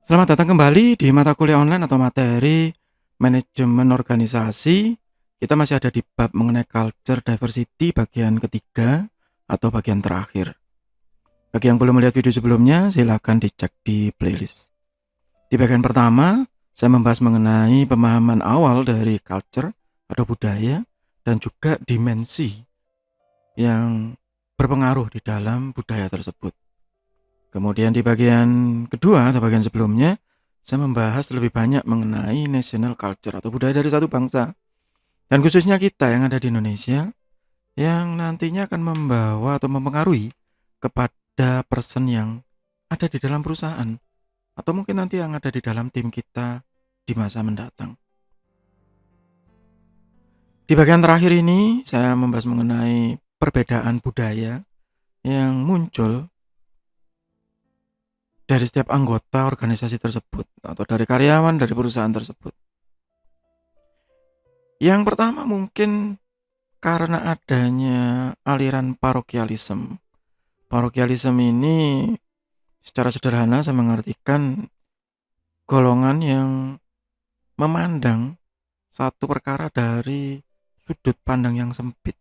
Selamat datang kembali di mata kuliah online atau materi manajemen organisasi. Kita masih ada di bab mengenai culture diversity bagian ketiga atau bagian terakhir. Bagi yang belum melihat video sebelumnya, silakan dicek di playlist. Di bagian pertama, saya membahas mengenai pemahaman awal dari culture atau budaya dan juga dimensi yang berpengaruh di dalam budaya tersebut. Kemudian di bagian kedua atau bagian sebelumnya, saya membahas lebih banyak mengenai national culture atau budaya dari satu bangsa. Dan khususnya kita yang ada di Indonesia, yang nantinya akan membawa atau mempengaruhi kepada person yang ada di dalam perusahaan. Atau mungkin nanti yang ada di dalam tim kita di masa mendatang. Di bagian terakhir ini, saya membahas mengenai perbedaan budaya yang muncul dari setiap anggota organisasi tersebut atau dari karyawan dari perusahaan tersebut. Yang pertama mungkin karena adanya aliran parokialisme. Parokialisme ini secara sederhana saya mengartikan golongan yang memandang satu perkara dari sudut pandang yang sempit,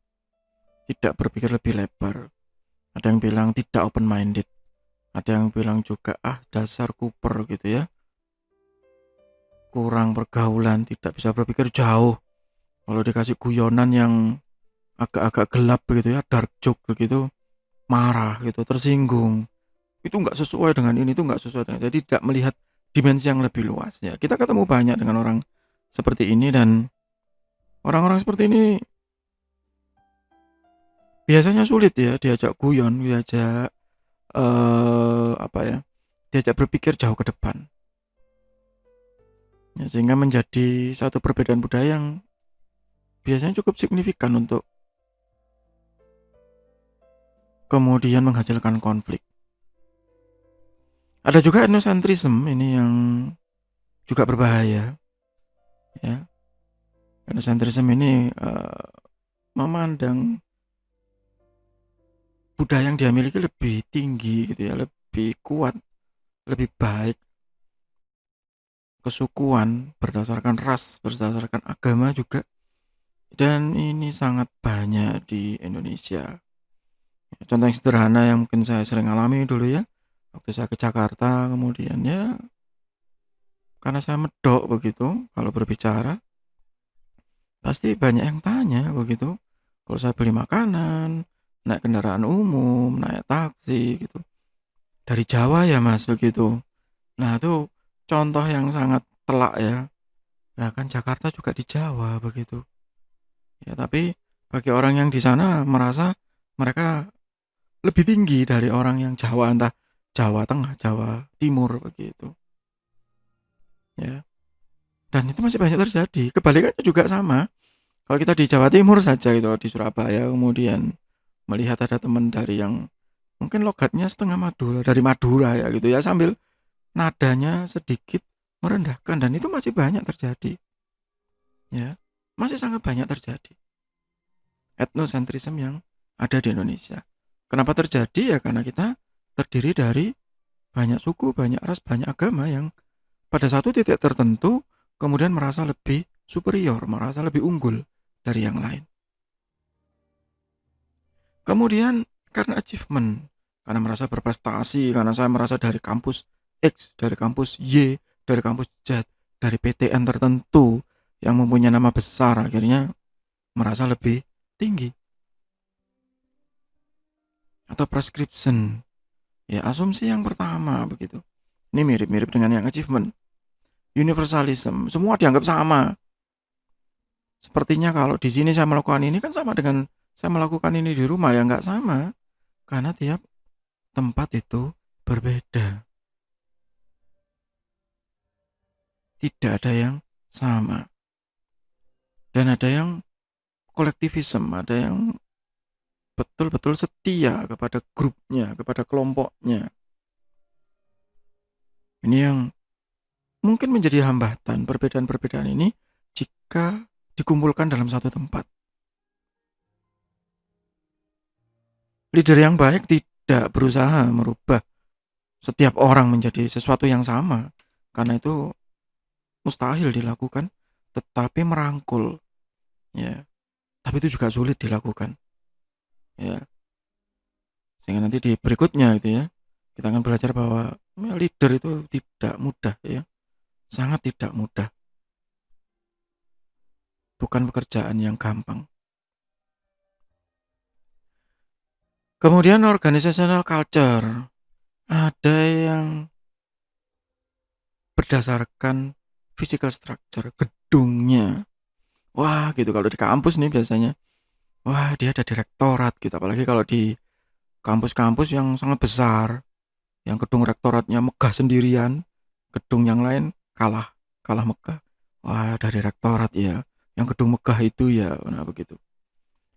tidak berpikir lebih lebar. Ada yang bilang tidak open minded, ada yang bilang juga dasar kuper gitu ya, kurang pergaulan, tidak bisa berpikir jauh. Kalau dikasih guyonan yang agak-agak gelap begitu ya, dark joke begitu, marah gitu, tersinggung. Itu nggak sesuai dengan ini, itu nggak sesuai dengan, jadi tidak melihat dimensi yang lebih luas ya. Kita ketemu banyak dengan orang seperti ini dan orang-orang seperti ini biasanya sulit ya diajak guyon, diajak apa ya, diajak berpikir jauh ke depan. Ya, sehingga menjadi satu perbedaan budaya yang biasanya cukup signifikan untuk kemudian menghasilkan konflik. Ada juga etnosentrisme ini yang juga berbahaya ya. Etnosentrisme ini memandang budaya yang dia miliki lebih tinggi gitu ya, lebih kuat, lebih baik, kesukuan berdasarkan ras, berdasarkan agama juga. Dan ini sangat banyak di Indonesia. Contoh yang sederhana yang mungkin saya sering alami dulu ya, waktu saya ke Jakarta kemudian ya, karena saya medok begitu kalau berbicara, pasti banyak yang tanya begitu. Kalau saya beli makanan, naik kendaraan umum, naik taksi gitu. Dari Jawa ya Mas begitu. Nah itu contoh yang sangat telak ya. Nah kan Jakarta juga di Jawa begitu. Ya tapi bagi orang yang di sana merasa mereka lebih tinggi dari orang yang Jawa, entah Jawa Tengah, Jawa Timur begitu. Ya. Dan itu masih banyak terjadi. Kebalikannya juga sama. Kalau kita di Jawa Timur saja gitu, di Surabaya kemudian melihat ada teman dari yang mungkin logatnya setengah Madura, dari Madura ya gitu ya, sambil nadanya sedikit merendahkan dan itu masih banyak terjadi. Ya. Masih sangat banyak terjadi. Etnosentrisme yang ada di Indonesia. Kenapa terjadi? Ya karena kita terdiri dari banyak suku, banyak ras, banyak agama yang pada satu titik tertentu kemudian merasa lebih superior, merasa lebih unggul dari yang lain. Kemudian karena achievement, karena merasa berprestasi, karena saya merasa dari kampus X, dari kampus Y, dari kampus Z, dari PTN tertentu yang mempunyai nama besar, akhirnya merasa lebih tinggi. Atau prescription, ya asumsi yang pertama begitu. Ini mirip-mirip dengan yang achievement. Universalism, semua dianggap sama. Sepertinya kalau di sini saya melakukan ini kan sama dengan saya melakukan ini di rumah, ya nggak sama. Karena tiap tempat itu berbeda. Tidak ada yang sama. Dan ada yang kolektivisme, ada yang betul-betul setia kepada grupnya, kepada kelompoknya. Ini yang mungkin menjadi hambatan perbedaan-perbedaan ini jika dikumpulkan dalam satu tempat. Leader yang baik tidak berusaha merubah setiap orang menjadi sesuatu yang sama, karena itu mustahil dilakukan, tetapi merangkul, ya. Tapi itu juga sulit dilakukan, ya. Sehingga nanti di berikutnya gitu ya, kita akan belajar bahwa ya leader itu tidak mudah ya, sangat tidak mudah, bukan pekerjaan yang gampang. Kemudian organizational culture, ada yang berdasarkan physical structure, gedungnya. Wah gitu kalau di kampus nih biasanya, wah dia ada direktorat gitu, apalagi kalau di kampus-kampus yang sangat besar, yang gedung rektoratnya megah sendirian, gedung yang lain kalah kalah megah. Wah ada direktorat ya, yang gedung megah itu ya, nah begitu.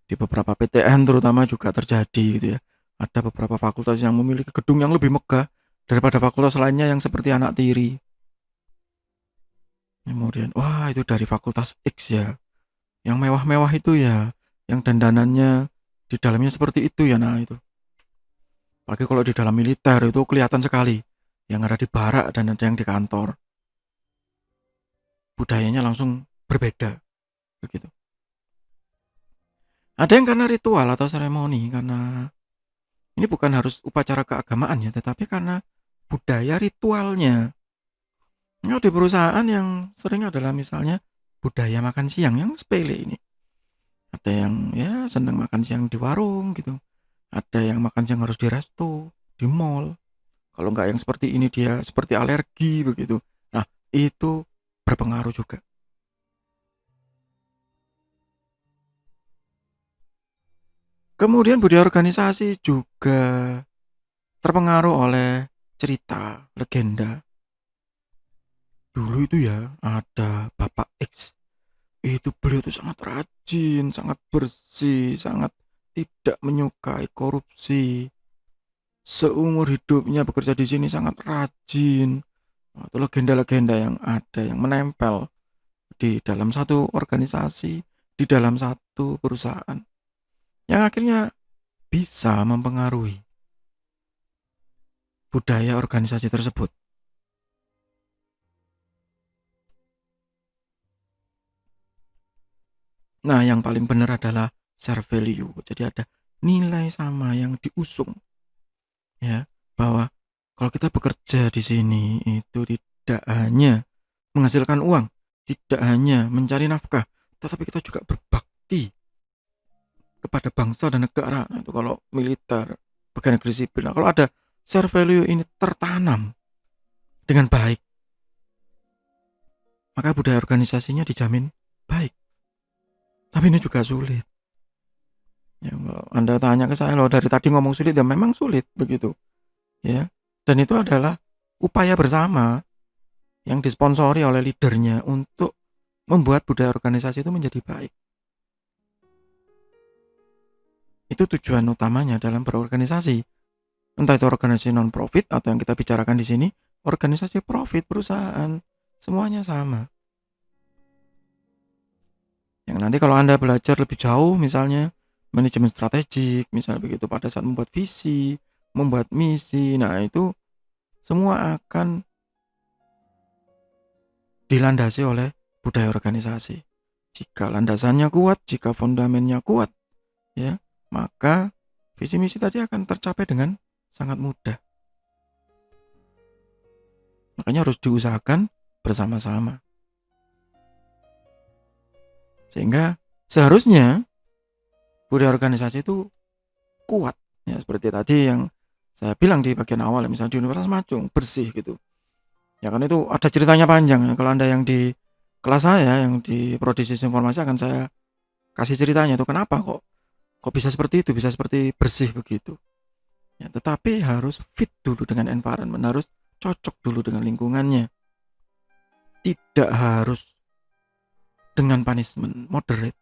Di beberapa PTN terutama juga terjadi gitu ya. Ada beberapa fakultas yang memiliki gedung yang lebih megah daripada fakultas lainnya yang seperti anak tiri. Kemudian, wah itu dari fakultas X ya, yang mewah-mewah itu ya, yang dandanannya di dalamnya seperti itu ya, nah itu. Apalagi kalau di dalam militer itu kelihatan sekali, yang ada di barak dan ada yang di kantor. Budayanya langsung berbeda, begitu. Ada yang karena ritual atau seremoni, karena ini bukan harus upacara keagamaan ya, tetapi karena budaya ritualnya. Nah, di perusahaan yang sering adalah misalnya budaya makan siang yang sepele ini. Ada yang ya senang makan siang di warung gitu. Ada yang makan siang harus di resto, di mall. Kalau nggak yang seperti ini dia seperti alergi begitu. Nah, itu berpengaruh juga. Kemudian budaya organisasi juga terpengaruh oleh cerita, legenda. Dulu itu ya ada Bapak X. Itu beliau tuh sangat rajin, sangat bersih, sangat tidak menyukai korupsi. Seumur hidupnya bekerja di sini sangat rajin. Nah, itu legenda-legenda yang ada yang menempel di dalam satu organisasi, di dalam satu perusahaan, yang akhirnya bisa mempengaruhi budaya organisasi tersebut. Nah, yang paling benar adalah share value. Jadi ada nilai sama yang diusung ya, bahwa kalau kita bekerja di sini itu tidak hanya menghasilkan uang, tidak hanya mencari nafkah, tetapi kita juga berbakti kepada bangsa dan negara. Nah, itu kalau militer, bagian negeri sipil. Nah, kalau ada share value ini tertanam dengan baik, maka budaya organisasinya dijamin baik. Tapi ini juga sulit. Ya, kalau Anda tanya ke saya, loh dari tadi ngomong sulit, ya memang sulit begitu. Ya, dan itu adalah upaya bersama yang disponsori oleh leadernya untuk membuat budaya organisasi itu menjadi baik. Itu tujuan utamanya dalam berorganisasi. Entah itu organisasi non-profit atau yang kita bicarakan di sini, organisasi profit perusahaan, semuanya sama. Yang nanti kalau Anda belajar lebih jauh misalnya manajemen strategik, misalnya begitu pada saat membuat visi, membuat misi, nah itu semua akan dilandasi oleh budaya organisasi. Jika landasannya kuat, jika fondamennya kuat, ya, maka visi misi tadi akan tercapai dengan sangat mudah. Makanya harus diusahakan bersama-sama. Sehingga seharusnya budaya organisasi itu kuat. Ya, seperti tadi yang saya bilang di bagian awal, misalnya di Universitas Macung, bersih gitu. Ya kan itu ada ceritanya panjang ya. Kalau Anda yang di kelas saya, yang di Prodi Sistem Informasi akan saya kasih ceritanya itu kenapa kok bisa seperti itu, bisa seperti bersih begitu. Ya, tetapi harus fit dulu dengan environment, harus cocok dulu dengan lingkungannya. Tidak harus dengan punishment moderate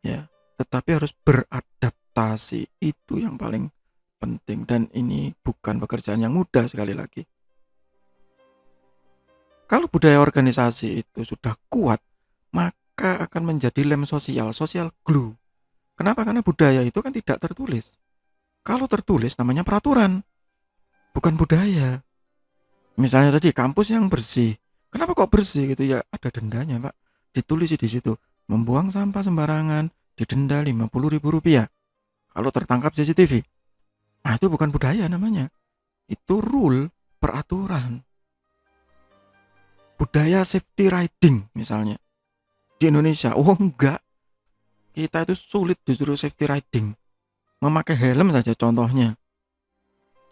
ya, tetapi harus beradaptasi. Itu yang paling penting dan ini bukan pekerjaan yang mudah sekali lagi. Kalau budaya organisasi itu sudah kuat, maka akan menjadi lem sosial, social glue. Kenapa? Karena budaya itu kan tidak tertulis. Kalau tertulis namanya peraturan, bukan budaya. Misalnya tadi kampus yang bersih, kenapa kok bersih gitu ya? Ada dendanya, Pak. Ditulis di situ, membuang sampah sembarangan didenda Rp50.000 kalau tertangkap CCTV. Nah, itu bukan budaya namanya. Itu rule, peraturan. Budaya safety riding misalnya di Indonesia. Oh enggak, kita itu sulit disuruh safety riding. Memakai helm saja contohnya.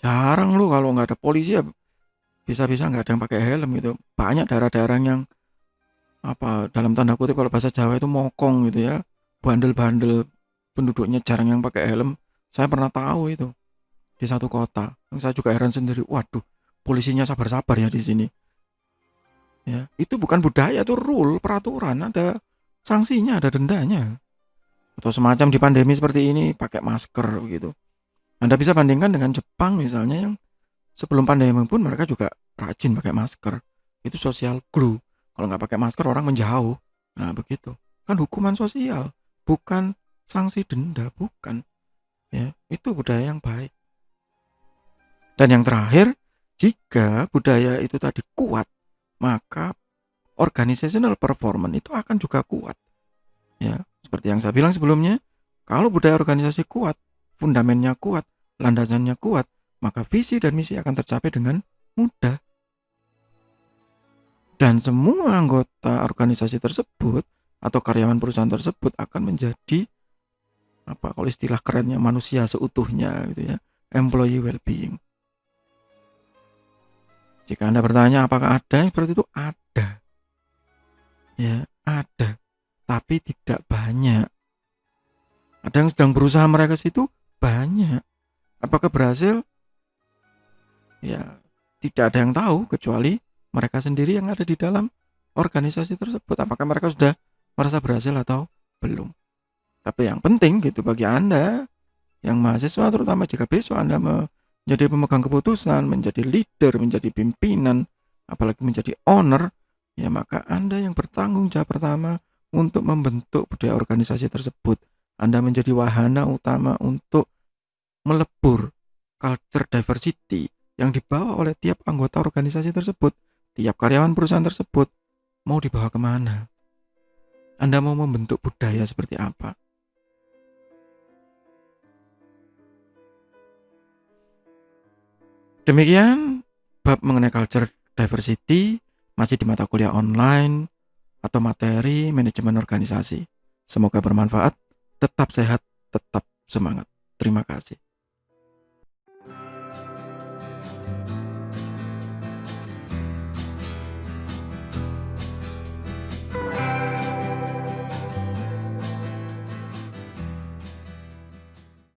Jarang lu kalau nggak ada polisi ya bisa-bisa nggak ada yang pakai helm gitu. Banyak daerah-daerah yang apa dalam tanda kutip kalau bahasa Jawa itu mokong gitu ya. Bandel-bandel penduduknya jarang yang pakai helm. Saya pernah tahu itu di satu kota. Saya juga heran sendiri. Waduh, polisinya sabar-sabar ya di sini. Ya, itu bukan budaya, itu rule, peraturan, ada sanksinya, ada dendanya. Atau semacam di pandemi seperti ini pakai masker gitu. Anda bisa bandingkan dengan Jepang misalnya yang sebelum pandemi pun mereka juga rajin pakai masker. Itu social glue. Kalau nggak pakai masker orang menjauh. Nah begitu. Kan hukuman sosial, bukan sanksi denda, bukan. Ya, itu budaya yang baik. Dan yang terakhir, jika budaya itu tadi kuat, maka organizational performance itu akan juga kuat. Ya, seperti yang saya bilang sebelumnya, kalau budaya organisasi kuat, fundamennya kuat, landasannya kuat, maka visi dan misi akan tercapai dengan mudah. Dan semua anggota organisasi tersebut atau karyawan perusahaan tersebut akan menjadi apa kalau istilah kerennya manusia seutuhnya gitu ya, employee well-being. Jika Anda bertanya apakah ada yang seperti itu, ada. Ya, ada, tapi tidak banyak. Ada yang sedang berusaha meraih ke situ, banyak. Apakah berhasil? Ya, tidak ada yang tahu kecuali mereka sendiri yang ada di dalam organisasi tersebut. Apakah mereka sudah merasa berhasil atau belum? Tapi yang penting gitu bagi Anda yang mahasiswa, terutama jika besok Anda menjadi pemegang keputusan, menjadi leader, menjadi pimpinan, apalagi menjadi owner, ya maka Anda yang bertanggung jawab pertama untuk membentuk budaya organisasi tersebut. Anda menjadi wahana utama untuk melebur culture diversity yang dibawa oleh tiap anggota organisasi tersebut, tiap karyawan perusahaan tersebut. Mau dibawa kemana? Anda mau membentuk budaya seperti apa? Demikian bab mengenai culture diversity masih di mata kuliah online atau materi manajemen organisasi. Semoga bermanfaat, tetap sehat, tetap semangat. Terima kasih.